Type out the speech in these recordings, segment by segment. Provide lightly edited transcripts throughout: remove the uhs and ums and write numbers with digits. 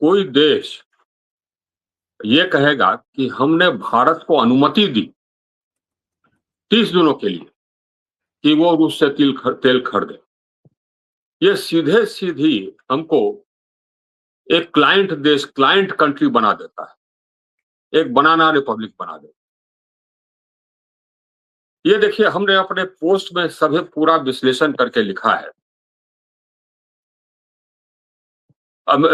कोई देश ये कहेगा कि हमने भारत को अनुमति दी 30 दिनों के लिए कि वो रूस से तेल खरीदे, ये सीधे-सीधी हमको एक क्लाइंट कंट्री बना देता है, एक बनाना रिपब्लिक बना देता है। ये देखिए हमने अपने पोस्ट में सभी पूरा विश्लेषण करके लिखा है।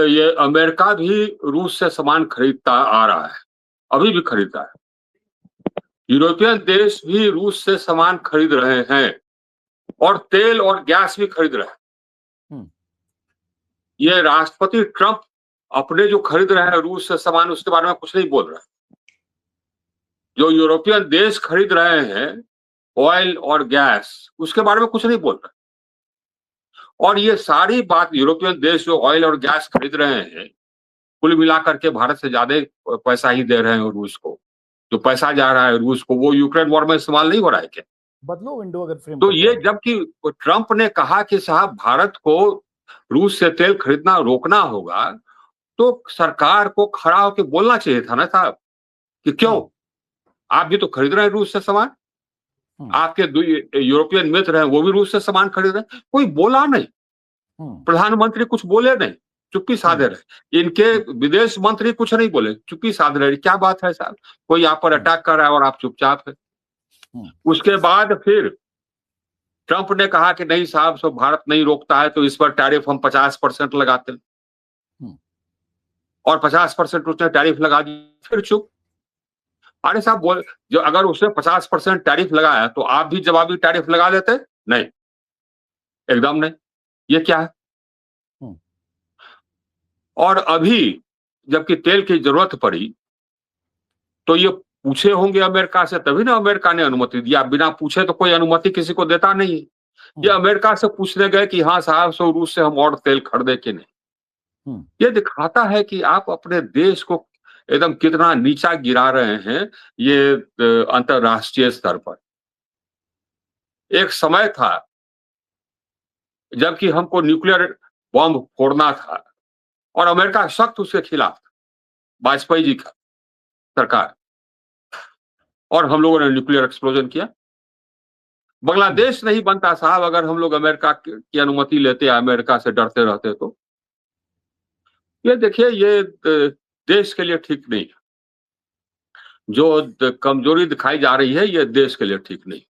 ये अमेरिका भी रूस से सामान खरीदता आ रहा है, अभी भी खरीदता है। यूरोपियन देश भी रूस से सामान खरीद रहे हैं और तेल और गैस भी खरीद रहे हैं। ये राष्ट्रपति ट्रंप अपने जो खरीद रहे हैं रूस से सामान, उसके बारे में कुछ नहीं बोल रहे। जो यूरोपियन देश खरीद रहे हैं ऑयल और गैस, उसके बारे में कुछ नहीं बोल रहे। और ये सारी बात यूरोपियन देश जो ऑयल और गैस खरीद रहे हैं, कुल मिलाकर के भारत से ज्यादा पैसा ही दे रहे हैं रूस को। जो पैसा जा रहा है रूस को, वो यूक्रेन वॉर में इस्तेमाल नहीं हो रहा है क्या? बदलो विंडो अगर फ्रेम तो ये जबकि ट्रंप ने कहा कि साहब भारत को रूस से तेल खरीदना रोकना होगा, तो सरकार को खड़ा होकर बोलना चाहिए था ना साहब कि क्यों आप भी तो खरीद रहे हैं रूस से सामान, आपके दो यूरोपियन मित्र हैं वो भी रूस से सामान खरीद रहे हैं, कोई बोला नहीं। प्रधानमंत्री कुछ बोले नहीं, चुप्पी साधे रहे। इनके विदेश मंत्री कुछ नहीं बोले, चुप्पी साध रहे। क्या बात है साहब, कोई आप पर अटैक कर रहा है और आप चुपचाप है। उसके बाद फिर ट्रंप ने कहा कि नहीं साहब, सो भारत नहीं रोकता है तो इस पर टैरिफ हम 50% लगाते हैं, और 50% उसने टैरिफ लगा दी। फिर चुप। अरे साहब बोल, जो अगर उसने 50% टैरिफ लगाया तो आप भी जवाबी टैरिफ लगा देते? नहीं, एकदम नहीं। ये क्या है? और अभी जबकि तेल की जरूरत पड़ी तो ये पूछे होंगे अमेरिका से, तभी ना अमेरिका ने अनुमति दिया। बिना पूछे तो कोई अनुमति किसी को देता नहीं है। ये अमेरिका से पूछने गए कि हाँ साहब, सो रूस से हम और तेल खरीदे कि नहीं। ये दिखाता है कि आप अपने देश को एकदम कितना नीचा गिरा रहे हैं ये अंतरराष्ट्रीय स्तर पर। एक समय था जबकि हमको न्यूक्लियर बॉम्ब फोड़ना था और अमेरिका सख्त उसके खिलाफ, वाजपेयी जी का सरकार, और हम लोगों ने न्यूक्लियर एक्सप्लोजन किया। बांग्लादेश नहीं बनता साहब अगर हम लोग अमेरिका की अनुमति लेते या अमेरिका से डरते रहते तो। ये देखिए, ये देश के लिए ठीक नहीं है। जो कमजोरी दिखाई जा रही है, ये देश के लिए ठीक नहीं।